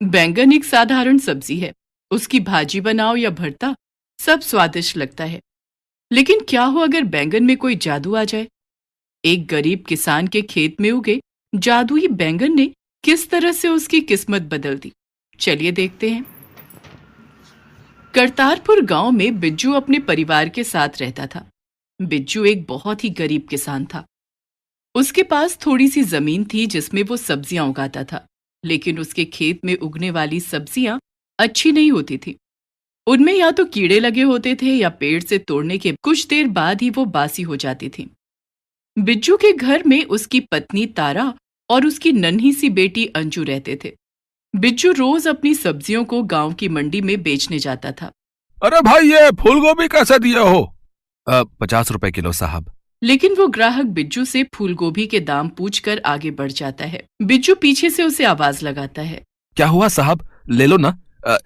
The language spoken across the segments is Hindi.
बैंगन एक साधारण सब्जी है। उसकी भाजी बनाओ या भरता, सब स्वादिष्ट लगता है। लेकिन क्या हो अगर बैंगन में कोई जादू आ जाए? एक गरीब किसान के खेत में उगे जादुई बैंगन ने किस तरह से उसकी किस्मत बदल दी, चलिए देखते हैं। करतारपुर गांव में बिज्जू अपने परिवार के साथ रहता था। बिज्जू एक बहुत ही गरीब किसान था। उसके पास थोड़ी सी जमीन थी जिसमें वो सब्जियां उगाता था, लेकिन उसके खेत में उगने वाली सब्जियां अच्छी नहीं होती थी। उनमें या तो कीड़े लगे होते थे या पेड़ से तोड़ने के कुछ देर बाद ही वो बासी हो जाती थी। बिज्जू के घर में उसकी पत्नी तारा और उसकी नन्ही सी बेटी अंजू रहते थे। बिज्जू रोज अपनी सब्जियों को गांव की मंडी में बेचने जाता था। अरे भाई, ये फूल गोभी कैसे दिए हो? 50 रुपए किलो साहब। लेकिन वो ग्राहक बिज्जू से फूलगोभी के दाम पूछकर आगे बढ़ जाता है। बिज्जू पीछे से उसे आवाज लगाता है। क्या हुआ साहब, ले लो ना,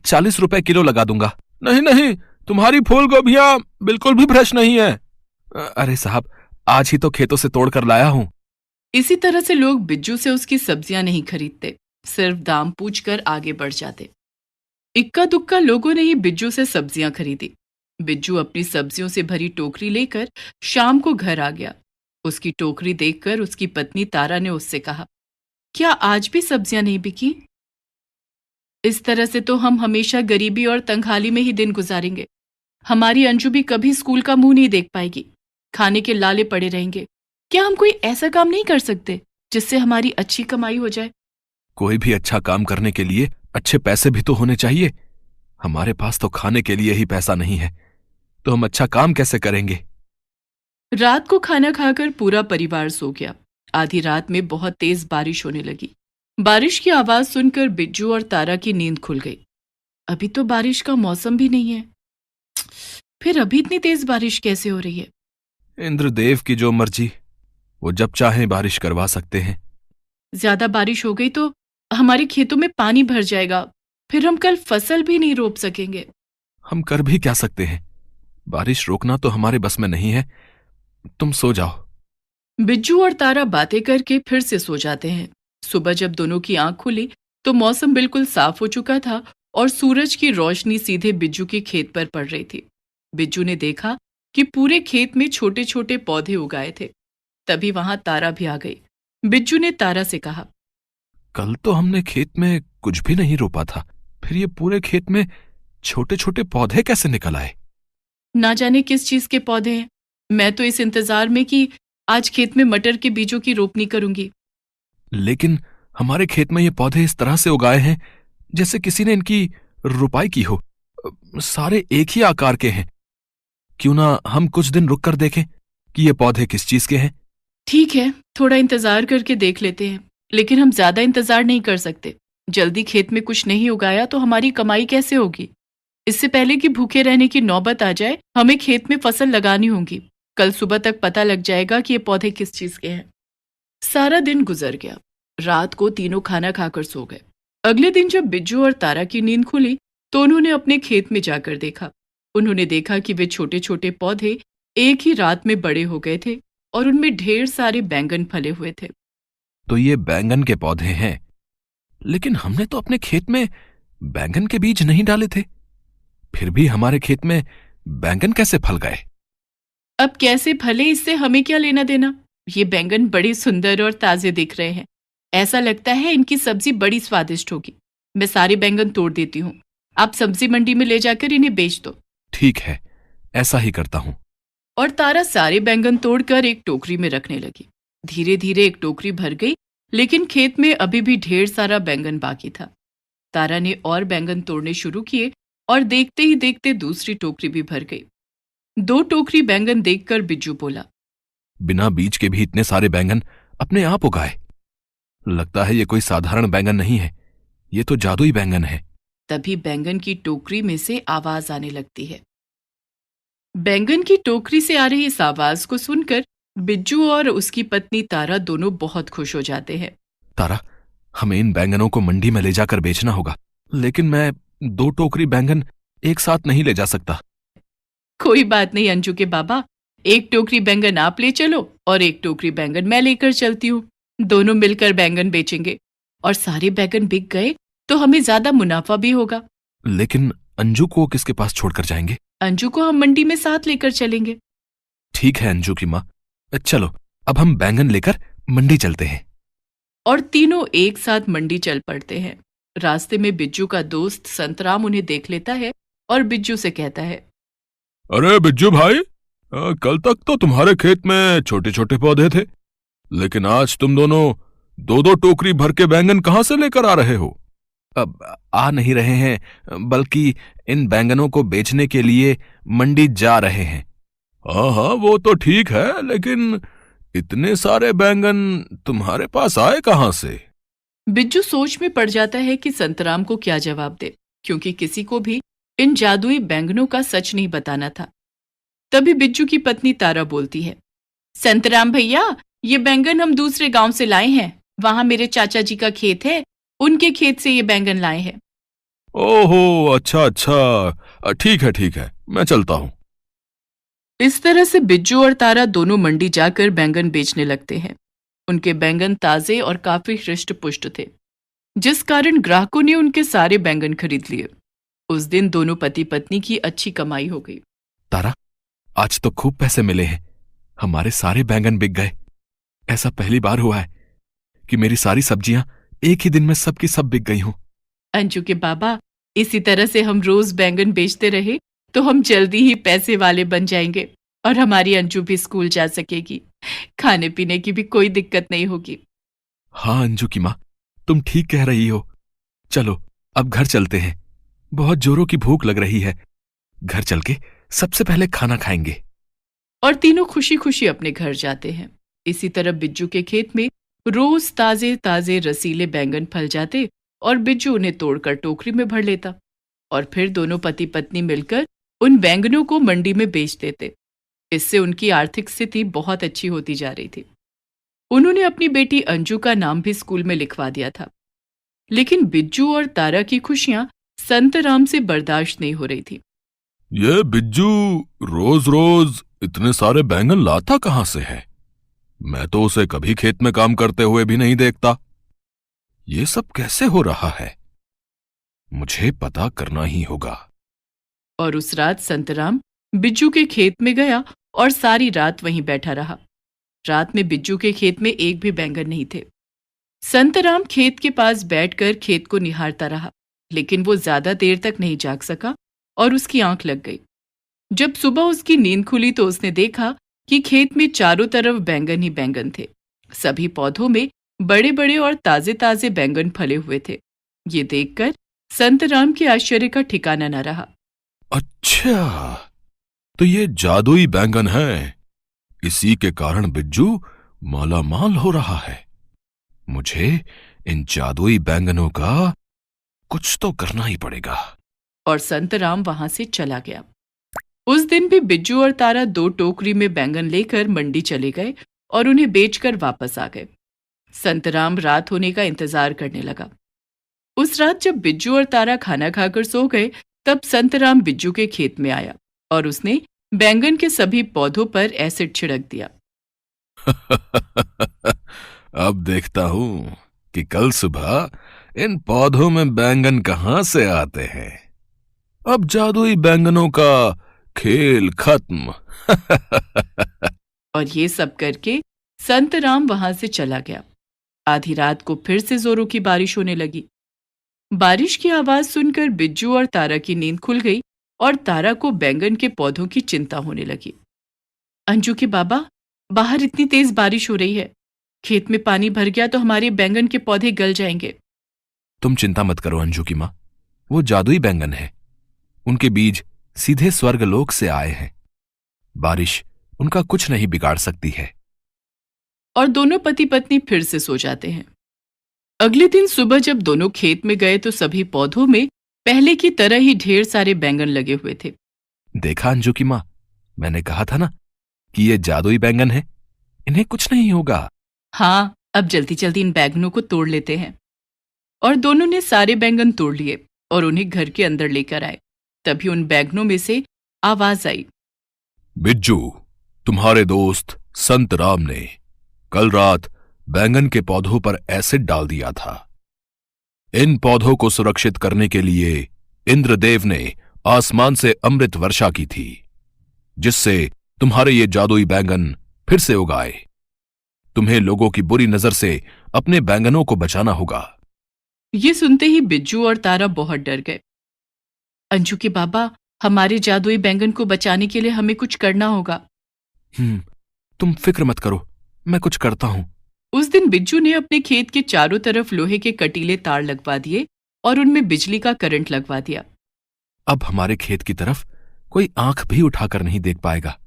40 रुपए किलो लगा दूंगा। नहीं नहीं, तुम्हारी फूल गोभियां बिल्कुल भी फ्रेश नहीं है। अरे साहब, आज ही तो खेतों से तोड़ कर लाया हूँ। इसी तरह से लोग बिज्जू से उसकी सब्जियां नहीं खरीदते, सिर्फ दाम पूछकर आगे बढ़ जाते। इक्का दुक्का लोगों ने ही बिज्जू से सब्जियां खरीदी। बिज्जू अपनी सब्जियों से भरी टोकरी लेकर शाम को घर आ गया। उसकी टोकरी देखकर उसकी पत्नी तारा ने उससे कहा, क्या आज भी सब्जियां नहीं बिकी? इस तरह से तो हम हमेशा गरीबी और तंगहाली में ही दिन गुजारेंगे। हमारी अंजू भी कभी स्कूल का मुंह नहीं देख पाएगी, खाने के लाले पड़े रहेंगे। क्या हम कोई ऐसा काम नहीं कर सकते जिससे हमारी अच्छी कमाई हो जाए? कोई भी अच्छा काम करने के लिए अच्छे पैसे भी तो होने चाहिए। हमारे पास तो खाने के लिए ही पैसा नहीं है, तो हम अच्छा काम कैसे करेंगे? रात को खाना खाकर पूरा परिवार सो गया। आधी रात में बहुत तेज बारिश होने लगी। बारिश की आवाज सुनकर बिज्जू और तारा की नींद खुल गई। अभी तो बारिश का मौसम भी नहीं है, फिर अभी इतनी तेज बारिश कैसे हो रही है? इंद्रदेव की जो मर्जी, वो जब चाहे बारिश करवा सकते हैं। ज्यादा बारिश हो गई तो हमारे खेतों में पानी भर जाएगा, फिर हम कल फसल भी नहीं रोप सकेंगे। हम कर भी क्या सकते हैं? बारिश रोकना तो हमारे बस में नहीं है। तुम सो जाओ। बिज्जू और तारा बातें करके फिर से सो जाते हैं। सुबह जब दोनों की आंख खुली तो मौसम बिल्कुल साफ हो चुका था और सूरज की रोशनी सीधे बिज्जू के खेत पर पड़ रही थी। बिज्जू ने देखा कि पूरे खेत में छोटे छोटे पौधे उगाए थे। तभी वहां तारा भी आ गई। बिज्जू ने तारा से कहा, कल तो हमने खेत में कुछ भी नहीं रोपा था, फिर ये पूरे खेत में छोटे छोटे पौधे कैसे निकल आए? ना जाने किस चीज के पौधे हैं। मैं तो इस इंतजार में कि आज खेत में मटर के बीजों की रोपनी करूंगी। लेकिन हमारे खेत में ये पौधे इस तरह से उगाए हैं जैसे किसी ने इनकी रुपाई की हो। सारे एक ही आकार के हैं। क्यों ना हम कुछ दिन रुक कर देखें कि ये पौधे किस चीज के हैं? ठीक है, थोड़ा इंतजार करके देख लेते हैं, लेकिन हम ज्यादा इंतजार नहीं कर सकते। जल्दी खेत में कुछ नहीं उगाया तो हमारी कमाई कैसे होगी? इससे पहले कि भूखे रहने की नौबत आ जाए, हमें खेत में फसल लगानी होगी। कल सुबह तक पता लग जाएगा कि ये पौधे किस चीज के हैं। सारा दिन गुजर गया। रात को तीनों खाना खाकर सो गए। अगले दिन जब बिज्जू और तारा की नींद खुली तो उन्होंने अपने खेत में जाकर देखा। उन्होंने देखा कि वे छोटे छोटे पौधे एक ही रात में बड़े हो गए थे और उनमें ढेर सारे बैंगन फले हुए थे। तो ये बैंगन के पौधे हैं, लेकिन हमने तो अपने खेत में बैंगन के बीज नहीं डाले थे। फिर भी हमारे खेत में बैंगन कैसे फल गए? अब कैसे फले इससे हमें क्या लेना देना? ये बैंगन बड़े सुंदर और ताजे दिख रहे हैं। ऐसा लगता है इनकी सब्जी बड़ी स्वादिष्ट होगी। मैं सारे बैंगन तोड़ देती हूँ। आप सब्जी मंडी में ले जाकर इन्हें बेच दो। ठीक है, ऐसा ही करता हूं। और तारा सारे बैंगन तोड़कर एक टोकरी में रखने लगी। धीरे धीरे एक टोकरी भर गई, लेकिन खेत में अभी भी ढेर सारा बैंगन बाकी था। तारा ने और बैंगन तोड़ने शुरू किए और देखते ही देखते दूसरी टोकरी भी भर गई। 2 टोकरी बैंगन देखकर बिज्जू बोला, बिना बीज के भी इतने सारे बैंगन अपने आप उगाए। लगता है ये कोई साधारण बैंगन नहीं है, ये तो जादुई बैंगन है। तभी बैंगन की टोकरी में से आवाज आने लगती है। बैंगन की टोकरी से आ रही इस आवाज को सुनकर बिज्जू और उसकी पत्नी तारा दोनों बहुत खुश हो जाते हैं। तारा, हमें इन बैंगनों को मंडी में ले जाकर बेचना होगा, लेकिन मैं 2 टोकरी बैंगन एक साथ नहीं ले जा सकता। कोई बात नहीं अंजू के बाबा, एक टोकरी बैंगन आप ले चलो और एक टोकरी बैंगन मैं लेकर चलती हूँ। दोनों मिलकर बैंगन बेचेंगे। और सारे बैंगन बिक गए तो हमें ज्यादा मुनाफा भी होगा। लेकिन अंजू को किसके पास छोड़कर जाएंगे? अंजू को हम मंडी में साथ लेकर चलेंगे। ठीक है अंजू की माँ, चलो अब हम बैंगन लेकर मंडी चलते हैं। और तीनों एक साथ मंडी चल पड़ते हैं। रास्ते में बिज्जू का दोस्त संतराम उन्हें देख लेता है और बिज्जू से कहता है, अरे बिज्जू भाई, कल तक तो तुम्हारे खेत में छोटे छोटे पौधे थे, लेकिन आज तुम दोनों दो दो टोकरी भर के बैंगन कहाँ से लेकर आ रहे हो? अब आ नहीं रहे हैं, बल्कि इन बैंगनों को बेचने के लिए मंडी जा रहे हैं। हाँ हाँ, वो तो ठीक है, लेकिन इतने सारे बैंगन तुम्हारे पास आए कहाँ से? बिज्जू सोच में पड़ जाता है कि संतराम को क्या जवाब दे, क्योंकि किसी को भी इन जादुई बैंगनों का सच नहीं बताना था। तभी बिज्जू की पत्नी तारा बोलती है, संतराम भैया, ये बैंगन हम दूसरे गांव से लाए हैं। वहां मेरे चाचा जी का खेत है, उनके खेत से ये बैंगन लाए हैं। ओहो, अच्छा अच्छा, ठीक है, मैं चलता हूँ। इस तरह से बिज्जू और तारा दोनों मंडी जाकर बैंगन बेचने लगते हैं। उनके बैंगन ताजे और काफी हृष्ट पुष्ट थे, जिस कारण ग्राहकों ने उनके सारे बैंगन खरीद लिए। उस दिन दोनों पति पत्नी की अच्छी कमाई हो गई। तारा, आज तो खूब पैसे मिले हैं, हमारे सारे बैंगन बिक गए। ऐसा पहली बार हुआ है कि मेरी सारी सब्जियां एक ही दिन में सबकी सब बिक गई हूं। अंजू के बाबा, इसी तरह से हम रोज बैंगन बेचते रहे तो हम जल्दी ही पैसे वाले बन जाएंगे और हमारी अंजू भी स्कूल जा सकेगी। खाने पीने की भी कोई दिक्कत नहीं होगी। हाँ अंजू की माँ, तुम ठीक कह रही हो। चलो अब घर चलते हैं, बहुत जोरों की भूख लग रही है। घर चल के सबसे पहले खाना खाएंगे। और तीनों खुशी खुशी अपने घर जाते हैं। इसी तरह बिज्जू के खेत में रोज ताजे ताजे रसीले बैंगन फल जाते और बिज्जू उन्हें तोड़कर टोकरी में भर लेता और फिर दोनों पति पत्नी मिलकर उन बैंगनों को मंडी में बेच देते। इससे उनकी आर्थिक स्थिति बहुत अच्छी होती जा रही थी। उन्होंने अपनी बेटी अंजू का नाम भी स्कूल में लिखवा दिया था। लेकिन बिज्जू और तारा की खुशियां संतराम से बर्दाश्त नहीं हो रही थी। ये बिज्जू रोज रोज इतने सारे बैंगन लाता कहां से है? मैं तो उसे कभी खेत में काम करते हुए भी नहीं देखता। ये सब कैसे हो रहा है? मुझे पता करना ही होगा। और उस रात संतराम बिज्जू के खेत में गया और सारी रात वहीं बैठा रहा। रात में बिज्जू के खेत में एक भी बैंगन नहीं थे। संतराम खेत के पास बैठकर खेत को निहारता रहा, लेकिन वो ज्यादा देर तक नहीं जाग सका और उसकी आंख लग गई। जब सुबह उसकी नींद खुली तो उसने देखा कि खेत में चारों तरफ बैंगन ही बैंगन थे। सभी पौधों में बड़े बड़े और ताजे ताजे बैंगन फले हुए थे। ये देखकर संतराम के आश्चर्य का ठिकाना न रहा। अच्छा, तो ये जादुई बैंगन है, इसी के कारण बिज्जू मालामाल हो रहा है। मुझे इन जादुई बैंगनों का कुछ तो करना ही पड़ेगा। और संतराम वहां से चला गया। उस दिन भी बिज्जू और तारा 2 टोकरी में बैंगन लेकर मंडी चले गए और उन्हें बेचकर वापस आ गए। संतराम रात होने का इंतजार करने लगा। उस रात जब बिज्जू और तारा खाना खाकर सो गए, तब संतराम बिज्जू के खेत में आया और उसने बैंगन के सभी पौधों पर एसिड छिड़क दिया। अब देखता हूं कि कल सुबह इन पौधों में बैंगन कहां से आते हैं। अब जादुई बैंगनों का खेल खत्म। और ये सब करके संतराम वहां से चला गया। आधी रात को फिर से जोरों की बारिश होने लगी। बारिश की आवाज सुनकर बिज्जू और तारा की नींद खुल गई और तारा को बैंगन के पौधों की चिंता होने लगी। अंजू के बाबा, बाहर इतनी तेज बारिश हो रही है, खेत में पानी भर गया तो हमारे बैंगन के पौधे गल जाएंगे। तुम चिंता मत करो अंजू की मां, वो जादुई बैंगन है। उनके बीज सीधे स्वर्गलोक से आए हैं। बारिश उनका कुछ नहीं बिगाड़ सकती है। और दोनों पति पत्नी फिर से सो जाते हैं। अगले दिन सुबह जब दोनों खेत में गए तो सभी पौधों में पहले की तरह ही ढेर सारे बैंगन लगे हुए थे। देखा अंजू की मां, मैंने कहा था ना कि ये जादुई बैंगन है, इन्हें कुछ नहीं होगा। हाँ, अब जल्दी जल्दी इन बैंगनों को तोड़ लेते हैं। और दोनों ने सारे बैंगन तोड़ लिए और उन्हें घर के अंदर लेकर आए। तभी उन बैंगनों में से आवाज आई, बिज्जू, तुम्हारे दोस्त संतराम ने कल रात बैंगन के पौधों पर एसिड डाल दिया था। इन पौधों को सुरक्षित करने के लिए इंद्रदेव ने आसमान से अमृत वर्षा की थी, जिससे तुम्हारे ये जादुई बैंगन फिर से उगाए। तुम्हें लोगों की बुरी नजर से अपने बैंगनों को बचाना होगा। ये सुनते ही बिज्जू और तारा बहुत डर गए। अंजू के बाबा, हमारे जादुई बैंगन को बचाने के लिए हमें कुछ करना होगा। तुम फिक्र मत करो, मैं कुछ करता हूं। उस दिन बिज्जू ने अपने खेत के चारों तरफ लोहे के कटीले तार लगवा दिए और उनमें बिजली का करंट लगवा दिया। अब हमारे खेत की तरफ कोई आंख भी उठाकर नहीं देख पाएगा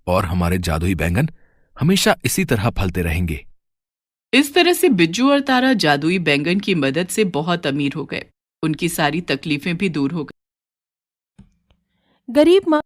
और हमारे जादुई बैंगन हमेशा इसी तरह फलते रहेंगे। इस तरह से बिज्जू और तारा जादुई बैंगन की मदद से बहुत अमीर हो गए। उनकी सारी तकलीफें भी दूर हो गई। गरीब माँ